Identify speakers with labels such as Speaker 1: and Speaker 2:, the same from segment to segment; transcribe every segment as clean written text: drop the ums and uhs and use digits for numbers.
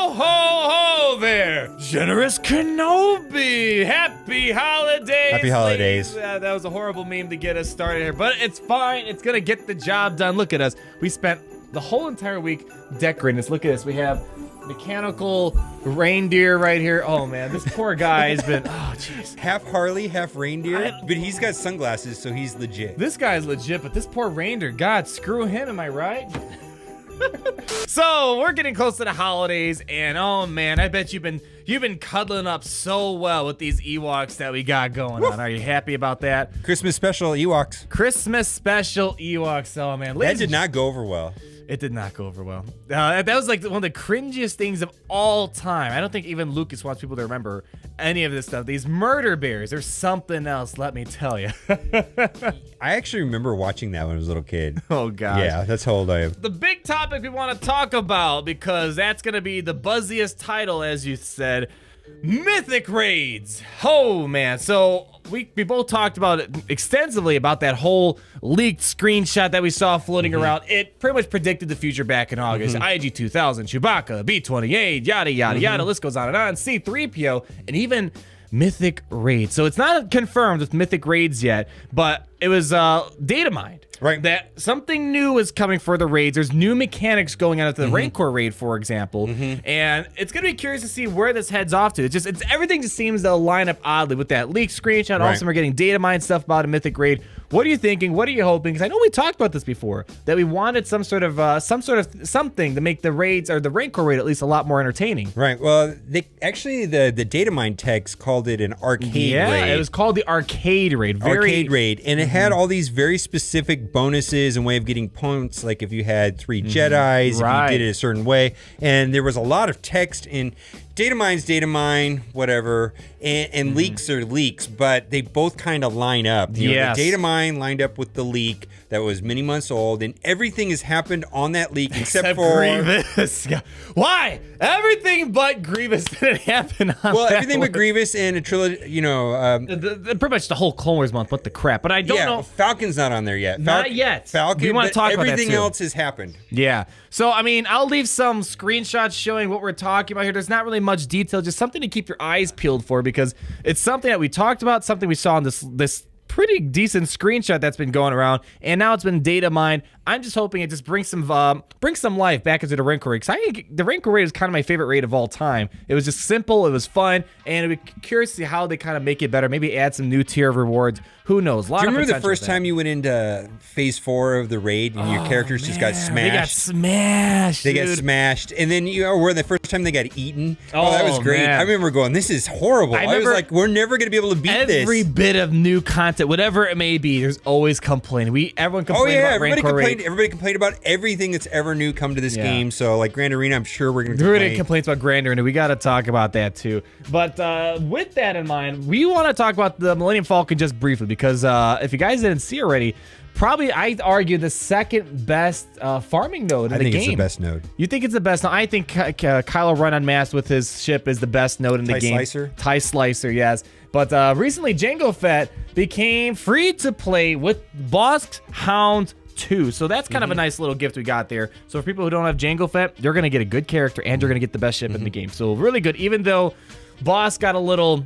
Speaker 1: Ho, ho, ho there, generous Kenobi. Happy holidays.
Speaker 2: Happy holidays.
Speaker 1: That was a horrible meme to get us started here, but it's fine. It's going to get the job done. Look at us. We spent the whole entire week decorating this. Look at this. We have mechanical reindeer right here. Oh, man. This poor guy has been, oh, jeez.
Speaker 2: Half Harley, half reindeer. But he's got sunglasses, so he's legit.
Speaker 1: This guy's legit, but this poor reindeer, God, screw him, am I right? So we're getting close to the holidays, and oh man, I bet you've been cuddling up so well with these Ewoks that we got going on. Are you happy about that?
Speaker 2: Christmas special Ewoks.
Speaker 1: Christmas special Ewoks. Oh man,
Speaker 2: That did not go over well.
Speaker 1: It did not go over well. That was like one of the cringiest things of all time. I don't think even Lucas wants people to remember any of this stuff. These murder bears, there's something else, let me tell you.
Speaker 2: I actually remember watching that when I was a little kid.
Speaker 1: Oh, gosh.
Speaker 2: Yeah, that's how old I am.
Speaker 1: The big topic we want to talk about, because that's going to be the buzziest title, as you said, Mythic Raids. Oh, man. So we both talked about it extensively about that whole leaked screenshot that we saw floating around. It pretty much predicted the future back in August. IG-2000, Chewbacca, B-28, yada, yada, yada. List goes on and on. C-3PO, and even Mythic Raids. So it's not confirmed with Mythic Raids yet, but it was Datamined.
Speaker 2: Right.
Speaker 1: That something new is coming for the raids. There's new mechanics going on at the Rancor raid, for example. And it's going to be curious to see where this heads off to. Everything just seems to line up oddly with that leaked screenshot.
Speaker 2: Right.
Speaker 1: Also, we're getting Datamined stuff about a Mythic Raid. What are you thinking? What are you hoping? Because I know we talked about this before, that we wanted some sort of something to make the raids, or the Rancor raid, at least a lot more entertaining.
Speaker 2: Right. Well, the Datamined text called it an arcade raid.
Speaker 1: Yeah, it was called the arcade raid.
Speaker 2: Arcade raid, and it had all these very specific bonuses and way of getting points, like if you had 3 Jedis, if you did it a certain way. And there was a lot of text in Datamine, whatever, and leaks are leaks, but they both kind of line up. The Datamine lined up with the leak that was many months old, and everything has happened on that leak except for
Speaker 1: Grievous. Why? Everything but Grievous didn't happen on
Speaker 2: well,
Speaker 1: that
Speaker 2: everything
Speaker 1: one.
Speaker 2: but Grievous and a trilogy,
Speaker 1: pretty much the whole Clone Wars month, but the crap. But I don't know.
Speaker 2: Falcon's not on there yet.
Speaker 1: Not yet.
Speaker 2: Falcon,
Speaker 1: we want to talk about that
Speaker 2: everything
Speaker 1: too.
Speaker 2: else has happened.
Speaker 1: Yeah. So, I mean, I'll leave some screenshots showing what we're talking about here. There's not really much detail, just something to keep your eyes peeled for, because it's something that we talked about, something we saw in this pretty decent screenshot that's been going around, and now it's been data mined. I'm just hoping it just brings some life back into the Rancor raid, because I think the Rancor raid is kind of my favorite raid of all time. It was just simple, it was fun, and I'd be curious to see how they kind of make it better. Maybe add some new tier of rewards. Who knows?
Speaker 2: Do you remember the first time you went into Phase 4 of the raid and your characters just got smashed?
Speaker 1: They got smashed.
Speaker 2: They got smashed, and then or the first time they got eaten. Oh, that was great.
Speaker 1: Man.
Speaker 2: I remember going, "This is horrible." I was like, "We're never going to be able to beat this."
Speaker 1: Every bit of new content, whatever it may be, there's always complaining. Everyone complained about Rancor raid.
Speaker 2: Everybody complained about everything that's ever new come to this game. So, like Grand Arena, I'm sure we're going to complain.
Speaker 1: Complaints about Grand Arena. We got to talk about that too. But with that in mind, we want to talk about the Millennium Falcon just briefly, because if you guys didn't see already, probably I'd argue the second best farming node in the game.
Speaker 2: I think it's the best node.
Speaker 1: You think it's the best node? I think Kylo Ren Unmasked with his ship is the best node in the game. TIE Slicer, yes. But recently, Jango Fett became free to play with Boss Hound 2. So that's kind of a nice little gift we got there. So for people who don't have Jango Fett, you're going to get a good character, and you're going to get the best ship in the game. So really good, even though Boss got a little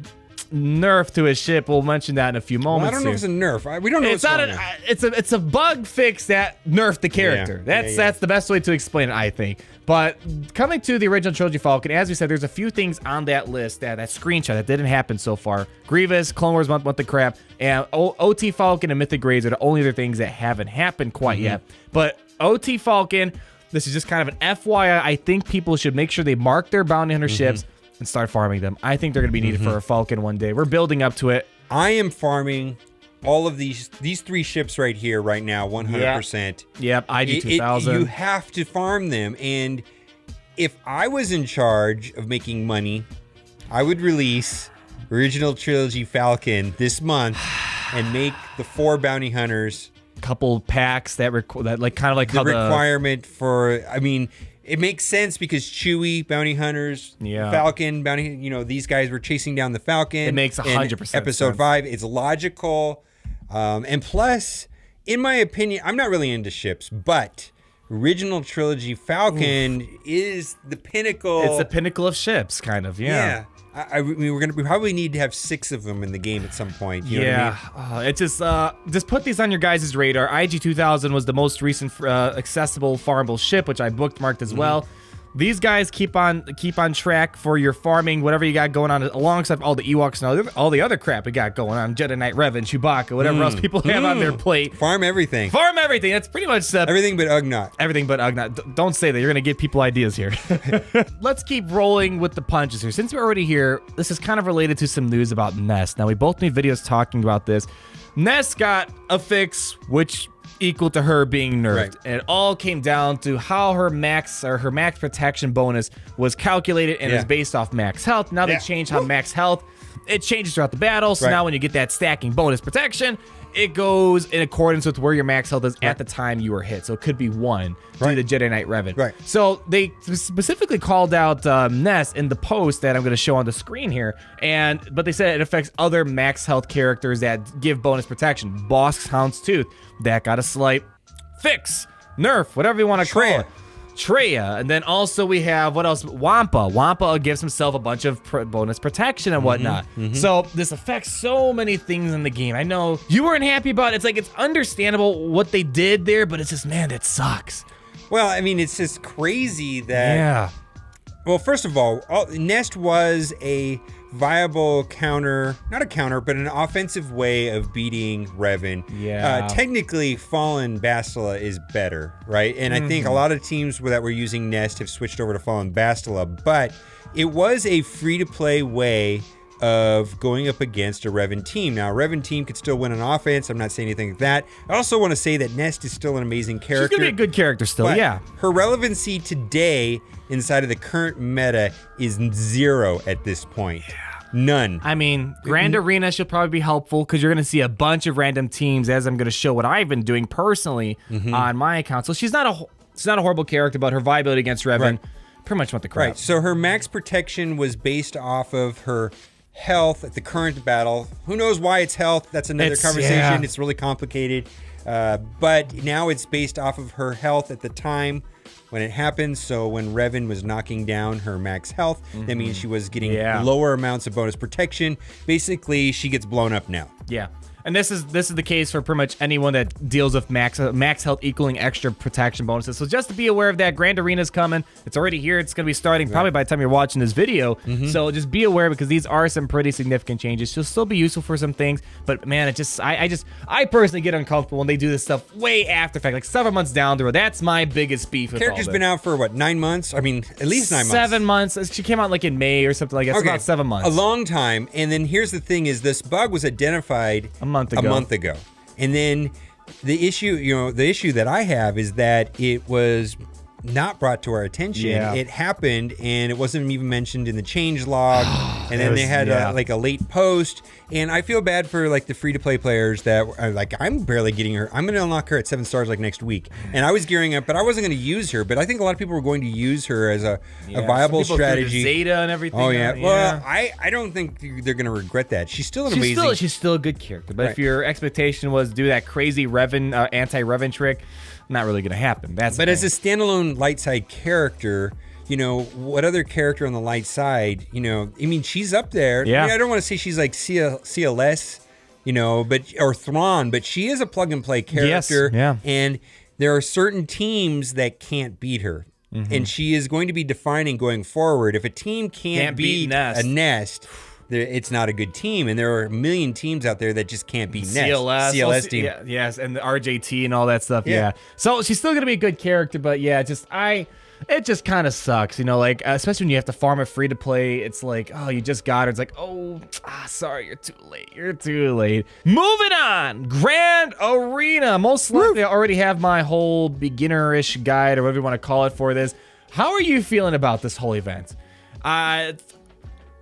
Speaker 1: nerf to his ship. We'll mention that in a few moments.
Speaker 2: Well, I don't know if it's a nerf. We don't know.
Speaker 1: It's a bug fix that nerfed the character. That's the best way to explain it, I think. But coming to the original Trilogy Falcon, as we said, there's a few things on that list, that screenshot that didn't happen so far. Grievous, Clone Wars month of crap, and OT Falcon and Mythic Raids are the only other things that haven't happened quite yet. But OT Falcon, this is just kind of an FYI. I think people should make sure they mark their bounty hunter ships and start farming them. I think they're going to be needed for a Falcon one day. We're building up to it.
Speaker 2: I am farming all of these 3 ships right here, right now, 100%.
Speaker 1: Yep, IG-2000.
Speaker 2: You have to farm them, and if I was in charge of making money, I would release Original Trilogy Falcon this month and make the 4 bounty hunters.
Speaker 1: Couple packs that like kind of like
Speaker 2: the requirement for. I mean, it makes sense because Chewie, bounty hunters, Falcon, bounty, these guys were chasing down the Falcon.
Speaker 1: It makes 100%
Speaker 2: Episode 5. It's logical. And plus, in my opinion, I'm not really into ships, but original trilogy Falcon is the pinnacle.
Speaker 1: It's the pinnacle of ships, kind of. Yeah.
Speaker 2: We probably need to have 6 of them in the game at some point. You know what I mean?
Speaker 1: It's just put these on your guys' radar. IG-2000 was the most recent accessible farmable ship, which I bookmarked as well. These guys keep on track for your farming, whatever you got going on, alongside all the Ewoks and all the other crap we got going on. Jedi Knight Revan, Chewbacca, whatever else people have on their plate.
Speaker 2: Farm everything.
Speaker 1: Farm everything. That's pretty much
Speaker 2: everything but Ugnaught.
Speaker 1: Everything but Ugnaught. Don't say that. You're going to give people ideas here. Let's keep rolling with the punches here. Since we're already here, this is kind of related to some news about Nest. Now, we both made videos talking about this. Nest got a fix, which equal to her being nerfed.
Speaker 2: Right.
Speaker 1: And it all came down to how her max protection bonus was calculated and is based off max health. Now they changed how max health, it changes throughout the battle. So now when you get that stacking bonus protection, it goes in accordance with where your max health is at the time you were hit. So it could be 1 due to Jedi Knight Revan.
Speaker 2: Right.
Speaker 1: So they specifically called out Nest in the post that I'm going to show on the screen here. But they said it affects other max health characters that give bonus protection. Bosk's Houndstooth, that got a slight fix, nerf, whatever you want to call it. Treya, and then also we have, what else? Wampa gives himself a bunch of bonus protection and whatnot. So this affects so many things in the game. I know you weren't happy about it. It's like, it's understandable what they did there, but it's just, man, that sucks.
Speaker 2: Well, I mean, it's just crazy that... Well, first of all, Nest was a viable counter, not a counter, but an offensive way of beating Revan. Technically, Fallen Bastila is better, right? And I think a lot of teams that were using Nest have switched over to Fallen Bastila, but it was a free-to-play way of going up against a Revan team. Now, a Revan team could still win on offense. I'm not saying anything like that. I also want to say that Nest is still an amazing character.
Speaker 1: She's going to be a good character still,
Speaker 2: Her relevancy today inside of the current meta is 0 at this point. None.
Speaker 1: I mean, Grand Arena should probably be helpful because you're going to see a bunch of random teams, as I'm going to show what I've been doing personally on my account. So she's not a horrible character, but her viability against Revan, pretty much what the crap.
Speaker 2: Right. So her max protection was based off of her health at the current battle. Who knows why it's health? That's another conversation. It's really complicated. But now it's based off of her health at the time when it happened. So when Revan was knocking down her max health, that means she was getting lower amounts of bonus protection. Basically, she gets blown up now.
Speaker 1: Yeah. And this is the case for pretty much anyone that deals with max health equaling extra protection bonuses. So just to be aware of that, Grand Arena's coming. It's already here. It's going to be starting probably by the time you're watching this video. So just be aware because these are some pretty significant changes. She'll still be useful for some things, but man, I personally get uncomfortable when they do this stuff way after fact, like 7 months down the road. That's my biggest beef with
Speaker 2: Character's
Speaker 1: all
Speaker 2: been out for what, 9 months? I mean, at least 9 months.
Speaker 1: 7 months. She came out like in May or something like that. It's about 7 months.
Speaker 2: A long time. And then here's the thing: is this bug was identified a month ago. And then the issue that I have is that it was not brought to our attention. It happened and it wasn't even mentioned in the change log. And then they had a late post. And I feel bad for like the free-to-play players that are like, I'm barely getting her. I'm going to unlock her at 7 stars like next week. And I was gearing up, but I wasn't going to use her. But I think a lot of people were going to use her as a viable strategy.
Speaker 1: Zeta and everything.
Speaker 2: Oh yeah. Well, I don't think they're going to regret that. She's still an amazing.
Speaker 1: She's still a good character. But if your expectation was to do that crazy Revan anti-Revan trick, not really going to happen. But
Speaker 2: as a standalone light side character, what other character on the light side, I mean, she's up there.
Speaker 1: Yeah.
Speaker 2: I mean, I don't want to say she's like CLS, or Thrawn, but she is a plug and play character.
Speaker 1: Yes. Yeah.
Speaker 2: And there are certain teams that can't beat her. And she is going to be defining going forward. If a team can't beat a Nest, it's not a good team, and there are a million teams out there that just can't beat Nest. CLS team.
Speaker 1: Yes, and the RJT and all that stuff. Yeah. So she's still gonna be a good character, but it just kind of sucks, like especially when you have to farm it free to play. It's like, oh, you just got her. It's like, sorry, you're too late. Moving on, Grand Arena. Most likely, I already have my whole beginner-ish guide or whatever you want to call it for this. How are you feeling about this whole event?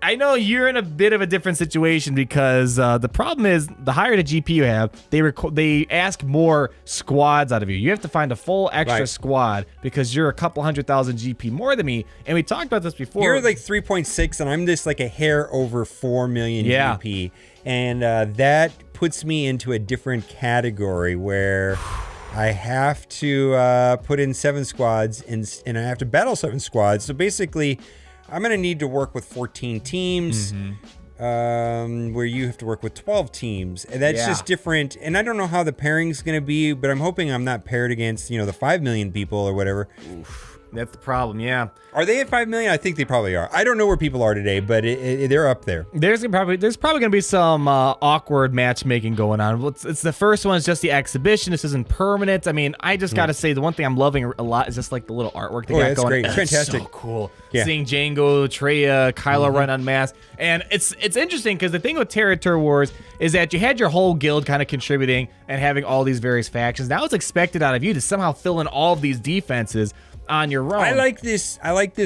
Speaker 1: I know you're in a bit of a different situation because the problem is the higher the GP you have, they ask more squads out of you. You have to find a full extra squad because you're a couple 100,000 GP more than me. And we talked about this before.
Speaker 2: You're like 3.6 and I'm just like a hair over 4 million GP. And that puts me into a different category where I have to put in 7 squads, and I have to battle 7 squads. So basically, I'm going to need to work with 14 teams, where you have to work with 12 teams. And that's just different. And I don't know how the pairing's going to be, but I'm hoping I'm not paired against, the 5 million people or whatever.
Speaker 1: Oof. That's the problem, yeah.
Speaker 2: Are they at 5 million? I think they probably are. I don't know where people are today, but they're up there.
Speaker 1: There's probably going to be some awkward matchmaking going on. It's the first one is just the exhibition. This isn't permanent. I mean, I just got to say, the one thing I'm loving a lot is just like the little artwork they got
Speaker 2: that's
Speaker 1: going.
Speaker 2: Great. It's fantastic.
Speaker 1: So cool.
Speaker 2: Yeah.
Speaker 1: Seeing Django, Traya, Kylo Ren unmasked. And it's interesting because the thing with Territory Wars is that you had your whole guild kind of contributing and having all these various factions. Now it's expected out of you to somehow fill in all of these defenses on your own.
Speaker 2: I like this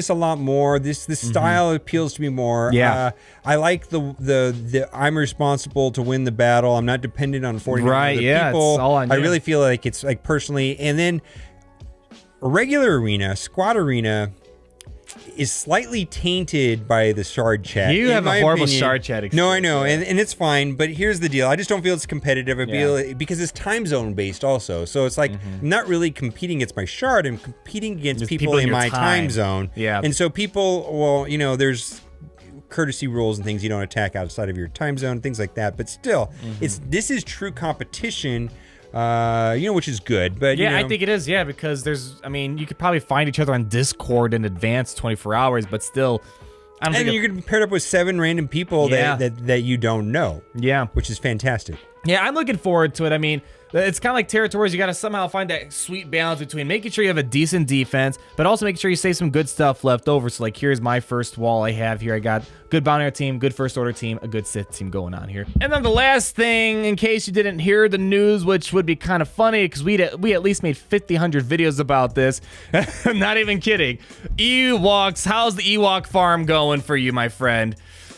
Speaker 2: a lot more. This style appeals to me more.
Speaker 1: Yeah.
Speaker 2: I like the I'm responsible to win the battle. I'm not dependent on 49 other people.
Speaker 1: It's all on
Speaker 2: I
Speaker 1: you.
Speaker 2: really feel like it's like personally. And then a regular arena, squad arena, is slightly tainted by the shard chat.
Speaker 1: You have a horrible shard chat experience.
Speaker 2: No, I know, and it's fine, but here's the deal. I just don't feel it's competitive. I feel because it's time zone based also. So it's like I'm not really competing against my shard. I'm competing against people in my time zone.
Speaker 1: Yeah.
Speaker 2: And so people, well, there's courtesy rules and things. You don't attack outside of your time zone, things like that. But still, this is true competition. Which is good, but
Speaker 1: I think it is, because you could probably find each other on Discord in advance 24 hours, but still, I don't think
Speaker 2: you could be paired up with 7 random people that you don't know.
Speaker 1: Yeah.
Speaker 2: Which is fantastic.
Speaker 1: Yeah, I'm looking forward to it. I mean, it's kind of like territories. You got to somehow find that sweet balance between making sure you have a decent defense, but also making sure you save some good stuff left over. So, like, here's my first wall I have here. I got good bounty team, good first order team, a good Sith team going on here. And then the last thing, in case you didn't hear the news, which would be kind of funny because we at least made 100 videos about this. I'm not even kidding. Ewoks, how's the Ewok farm going for you, my friend?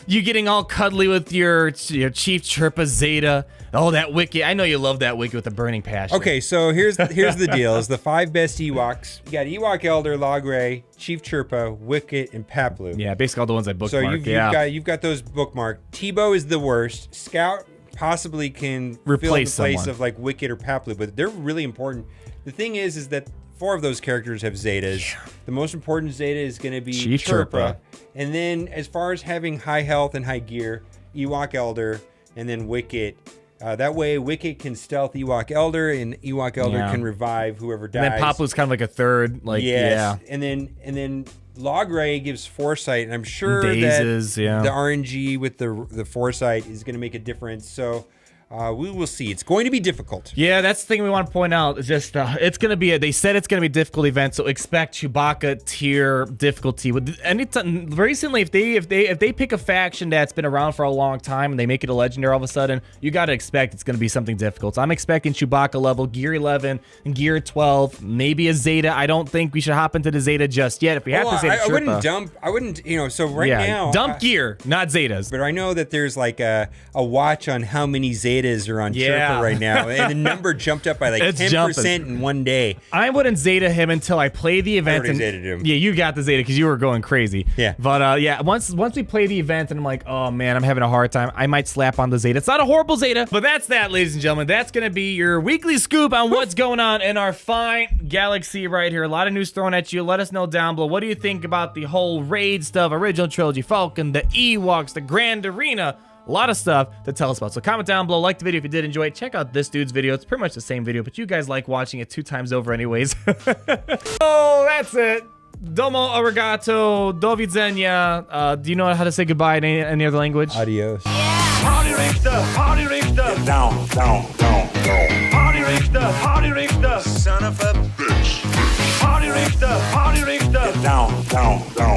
Speaker 1: You getting all cuddly with your Chief Chirpa Zeta? Oh, that wiki. I know you love that wiki with a burning passion.
Speaker 2: Okay, so here's the deal. Is the 5 best Ewoks. You got Ewok Elder, Logray, Chief Chirpa, Wicket, and Paplu.
Speaker 1: Yeah, basically all the ones I bookmarked.
Speaker 2: So you've got those bookmarked. Tebow is the worst. Scout possibly can
Speaker 1: replace
Speaker 2: fill the place
Speaker 1: someone.
Speaker 2: of like Wicket or Paplu, but they're really important. The thing is that 4 of those characters have Zetas. Yeah. The most important Zeta is going to be
Speaker 1: Chief
Speaker 2: Chirpa. And then as far as having high health and high gear, Ewok Elder, and then Wicket. That way, Wicket can stealth Ewok Elder, and Ewok Elder can revive whoever dies.
Speaker 1: And then Paplu's kind of like a third,
Speaker 2: And then Logray gives foresight, and I'm sure
Speaker 1: Dazes,
Speaker 2: the RNG with the foresight is going to make a difference. So we will see. It's going to be difficult.
Speaker 1: Yeah, that's the thing we want to point out. It's just it's going to be they said it's going to be a difficult event, so expect Chewbacca tier difficulty. With anytime recently, if they pick a faction that's been around for a long time and they make it a legendary all of a sudden, you got to expect it's going to be something difficult. So I'm expecting Chewbacca level, gear 11 and gear 12, maybe a Zeta. I don't think we should hop into the Zeta just yet. If we have to Zeta,
Speaker 2: I wouldn't dump. I wouldn't. So now
Speaker 1: dump gear, not Zetas.
Speaker 2: But I know that there's like a watch on how many Zetas are on Chirpa right now, and the number jumped up by like 10% in one day.
Speaker 1: I wouldn't Zeta him until I play the event.
Speaker 2: I already Zetaed him.
Speaker 1: Yeah, you got the Zeta because you were going crazy.
Speaker 2: Yeah.
Speaker 1: But once we play the event and I'm like, oh man, I'm having a hard time, I might slap on the Zeta. It's not a horrible Zeta, but that's that, ladies and gentlemen. That's gonna be your weekly scoop on what's going on in our fine galaxy right here. A lot of news thrown at you. Let us know down below. What do you think about the whole raid stuff, original trilogy, Falcon, the Ewoks, the Grand Arena? A lot of stuff to tell us about. So comment down below, like the video if you did enjoy it. Check out this dude's video. It's pretty much the same video, but you guys like watching it 2 times over anyways. Oh, that's it. Domo arigato, do widzenia. Do you know how to say goodbye in any other language?
Speaker 2: Adios.
Speaker 3: Party Richter, Party Richter. Down, down, down, down. Party Richter, Party Richter. Son of a bitch. Party Richter, Party Richter. Down, down, down.